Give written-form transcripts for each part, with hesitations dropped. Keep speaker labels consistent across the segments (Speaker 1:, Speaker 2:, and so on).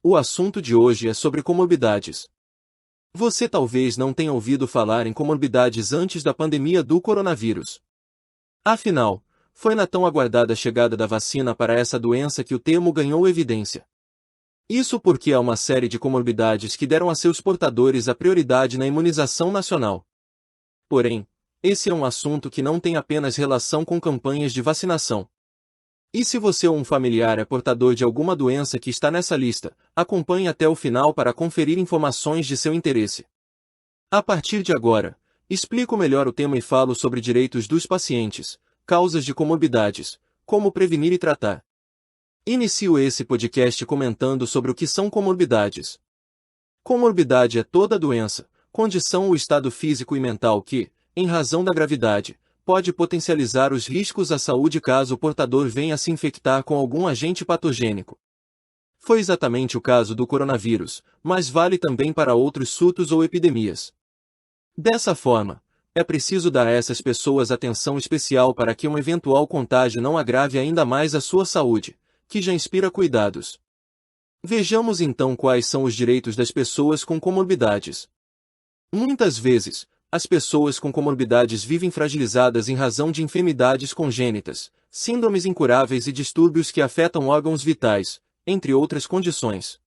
Speaker 1: O assunto de hoje é sobre comorbidades. Você talvez não tenha ouvido falar em comorbidades antes da pandemia do coronavírus. Afinal, foi na tão aguardada chegada da vacina para essa doença que o termo ganhou evidência. Isso porque há uma série de comorbidades que deram a seus portadores a prioridade na imunização nacional. Porém, esse é um assunto que não tem apenas relação com campanhas de vacinação. E se você ou um familiar é portador de alguma doença que está nessa lista, acompanhe até o final para conferir informações de seu interesse. A partir de agora, explico melhor o tema e falo sobre direitos dos pacientes, causas de comorbidades, como prevenir e tratar. Inicio esse podcast comentando sobre o que são comorbidades. Comorbidade é toda doença, condição ou estado físico e mental que, em razão da gravidade, pode potencializar os riscos à saúde caso o portador venha a se infectar com algum agente patogênico. Foi exatamente o caso do coronavírus, mas vale também para outros surtos ou epidemias. Dessa forma, é preciso dar a essas pessoas atenção especial para que um eventual contágio não agrave ainda mais a sua saúde, que já inspira cuidados. Vejamos então quais são os direitos das pessoas com comorbidades. Muitas vezes, as pessoas com comorbidades vivem fragilizadas em razão de enfermidades congênitas, síndromes incuráveis e distúrbios que afetam órgãos vitais, entre outras condições.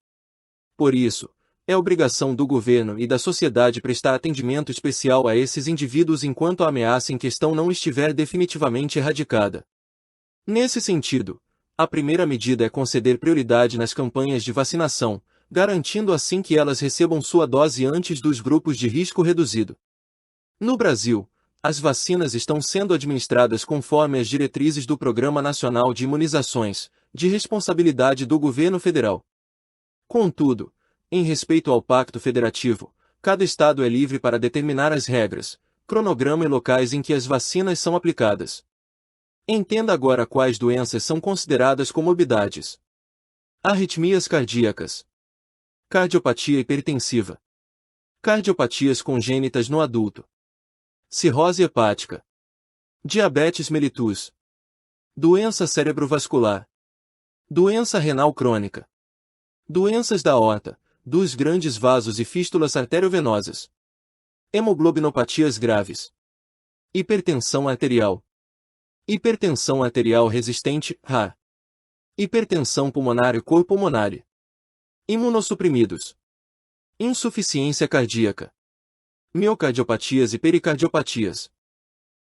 Speaker 1: Por isso, é obrigação do governo e da sociedade prestar atendimento especial a esses indivíduos enquanto a ameaça em questão não estiver definitivamente erradicada. Nesse sentido, a primeira medida é conceder prioridade nas campanhas de vacinação, garantindo assim que elas recebam sua dose antes dos grupos de risco reduzido. No Brasil, as vacinas estão sendo administradas conforme as diretrizes do Programa Nacional de Imunizações, de responsabilidade do governo federal. Contudo, em respeito ao Pacto Federativo, cada estado é livre para determinar as regras, cronograma e locais em que as vacinas são aplicadas. Entenda agora quais doenças são consideradas comorbidades. Arritmias cardíacas. Cardiopatia hipertensiva. Cardiopatias congênitas no adulto. Cirrose hepática. Diabetes mellitus. Doença cerebrovascular. Doença renal crônica. Doenças da aorta, dos grandes vasos e fístulas arteriovenosas. Hemoglobinopatias graves. Hipertensão arterial. Hipertensão arterial resistente, HA. Hipertensão pulmonar e cor pulmonar. Imunossuprimidos. Insuficiência cardíaca. Miocardiopatias e pericardiopatias.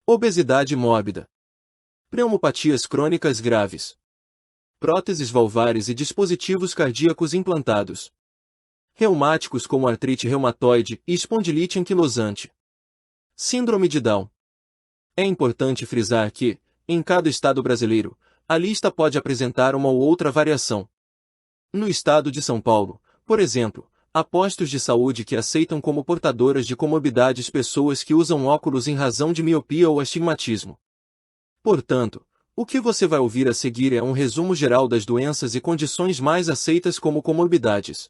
Speaker 1: Obesidade mórbida. Pneumopatias crônicas graves. Próteses valvares e dispositivos cardíacos implantados. Reumáticos como artrite reumatoide e espondilite anquilosante. Síndrome de Down. É importante frisar que, em cada estado brasileiro, a lista pode apresentar uma ou outra variação. No estado de São Paulo, por exemplo, há postos de saúde que aceitam como portadoras de comorbidades pessoas que usam óculos em razão de miopia ou astigmatismo. Portanto, o que você vai ouvir a seguir é um resumo geral das doenças e condições mais aceitas como comorbidades.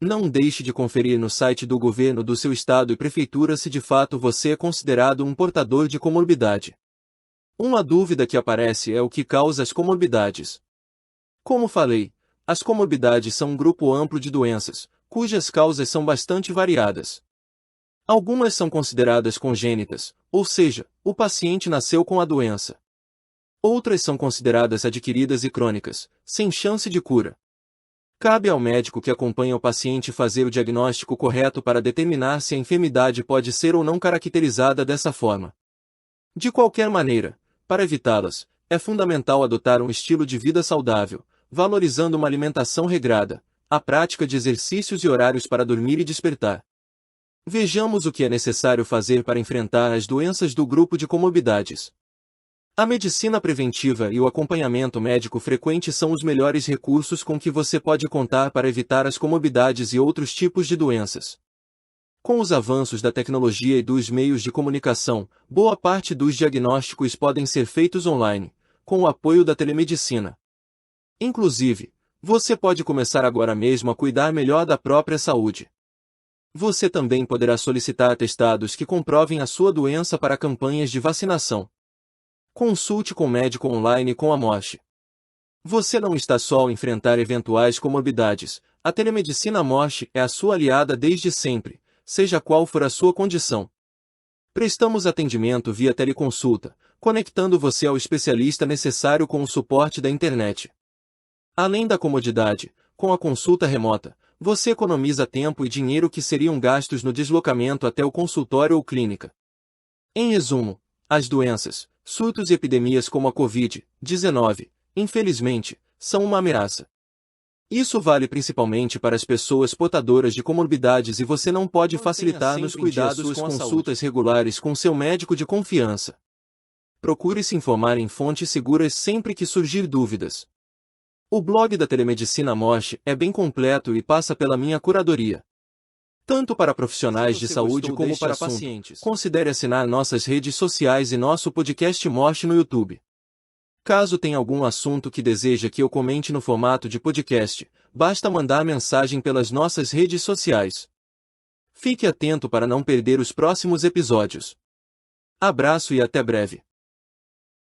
Speaker 1: Não deixe de conferir no site do governo do seu estado e prefeitura se de fato você é considerado um portador de comorbidade. Uma dúvida que aparece é o que causa as comorbidades. Como falei, as comorbidades são um grupo amplo de doenças, cujas causas são bastante variadas. Algumas são consideradas congênitas, ou seja, o paciente nasceu com a doença. Outras são consideradas adquiridas e crônicas, sem chance de cura. Cabe ao médico que acompanha o paciente fazer o diagnóstico correto para determinar se a enfermidade pode ser ou não caracterizada dessa forma. De qualquer maneira, para evitá-las, é fundamental adotar um estilo de vida saudável, valorizando uma alimentação regrada, a prática de exercícios e horários para dormir e despertar. Vejamos o que é necessário fazer para enfrentar as doenças do grupo de comorbidades. A medicina preventiva e o acompanhamento médico frequente são os melhores recursos com que você pode contar para evitar as comorbidades e outros tipos de doenças. Com os avanços da tecnologia e dos meios de comunicação, boa parte dos diagnósticos podem ser feitos online, com o apoio da telemedicina. Inclusive, você pode começar agora mesmo a cuidar melhor da própria saúde. Você também poderá solicitar atestados que comprovem a sua doença para campanhas de vacinação. Consulte com médico online com a MOSH. Você não está só ao enfrentar eventuais comorbidades, A telemedicina Morse é a sua aliada desde sempre, seja qual for a sua condição. Prestamos atendimento via teleconsulta, conectando você ao especialista necessário com o suporte da internet. Além da comodidade, com a consulta remota, você economiza tempo e dinheiro que seriam gastos no deslocamento até o consultório ou clínica. Em resumo, as doenças, surtos e epidemias como a Covid-19, infelizmente, são uma ameaça. Isso vale principalmente para as pessoas portadoras de comorbidades e você não pode facilitar nos cuidados com consultas regulares com seu médico de confiança. Procure se informar em fontes seguras sempre que surgir dúvidas. O blog da Telemedicina Morse é bem completo e passa pela minha curadoria. Tanto para profissionais de saúde como para pacientes. Considere assinar nossas redes sociais e nosso podcast Morse no YouTube. Caso tenha algum assunto que deseja que eu comente no formato de podcast, basta mandar mensagem pelas nossas redes sociais. Fique atento para não perder os próximos episódios. Abraço e até breve.